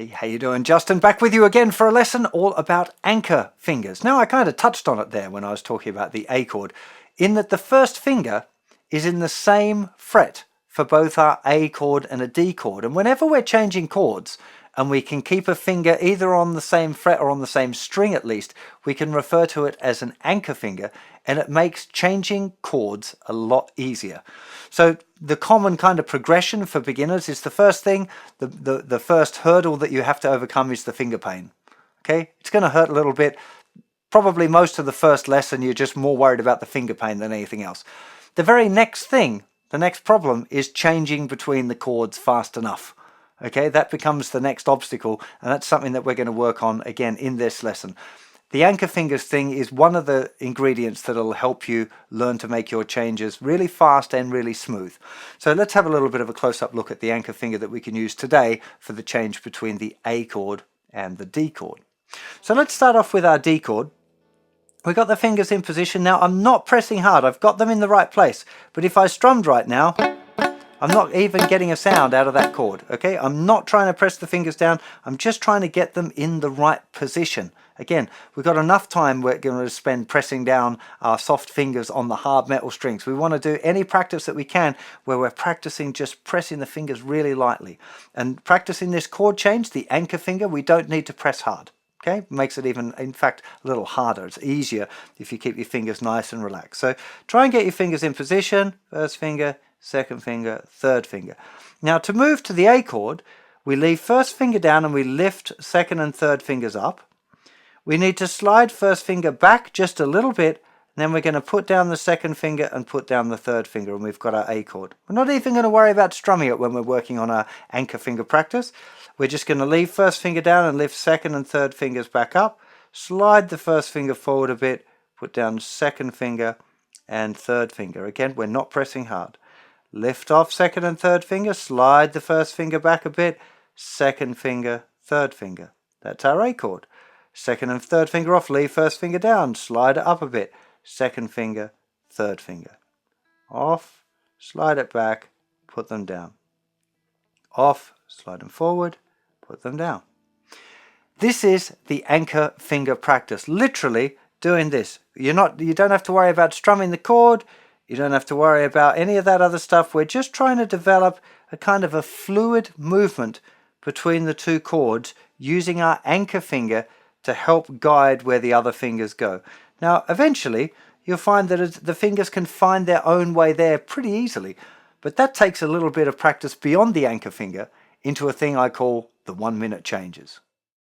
Hey, how you doing? Justin back with you again for a lesson all about anchor fingers. Now I kind of touched on it there when I was talking about the A chord, in that the first finger is in the same fret for both our A chord and a D chord. And whenever we're changing chords and we can keep a finger either on the same fret or on the same string at least, we can refer to it as an anchor finger, and it makes changing chords a lot easier. So the common kind of progression for beginners is the first thing, the first hurdle that you have to overcome is the finger pain. Okay, it's going to hurt a little bit. Probably most of the first lesson you're just more worried about the finger pain than anything else. The very next thing, the next problem, is changing between the chords fast enough. Okay, that becomes the next obstacle, and that's something that we're going to work on again in this lesson. The anchor fingers thing is one of the ingredients that will help you learn to make your changes really fast and really smooth. So let's have a little bit of a close-up look at the anchor finger that we can use today for the change between the A chord and the D chord. So let's start off with our D chord. We've got the fingers in position. Now I'm not pressing hard, I've got them in the right place, but if I strummed right now, I'm not even getting a sound out of that chord. Okay, I'm not trying to press the fingers down, I'm just trying to get them in the right position. Again, we've got enough time we're going to spend pressing down our soft fingers on the hard metal strings. We want to do any practice that we can where we're practicing just pressing the fingers really lightly. And practicing this chord change, the anchor finger, we don't need to press hard. Okay, makes it even, in fact, a little harder. It's easier if you keep your fingers nice and relaxed. So try and get your fingers in position. First finger, second finger, third finger. Now to move to the A chord, we leave first finger down and we lift second and third fingers up. We need to slide first finger back just a little bit, and then we're going to put down the second finger and put down the third finger, and we've got our A chord. We're not even going to worry about strumming it when we're working on our anchor finger practice. We're just going to leave first finger down and lift second and third fingers back up, slide the first finger forward a bit, put down second finger and third finger. Again, we're not pressing hard. Lift off second and third finger, slide the first finger back a bit, second finger, third finger. That's our A chord. Second and third finger off, leave first finger down, slide it up a bit, second finger, third finger. Off, slide it back, put them down. Off, slide them forward, put them down. This is the anchor finger practice, literally doing this. You don't have to worry about strumming the chord, you don't have to worry about any of that other stuff. We're just trying to develop a kind of a fluid movement between the two chords using our anchor finger to help guide where the other fingers go. Now eventually you'll find that the fingers can find their own way there pretty easily, but that takes a little bit of practice beyond the anchor finger into a thing I call the 1-minute changes.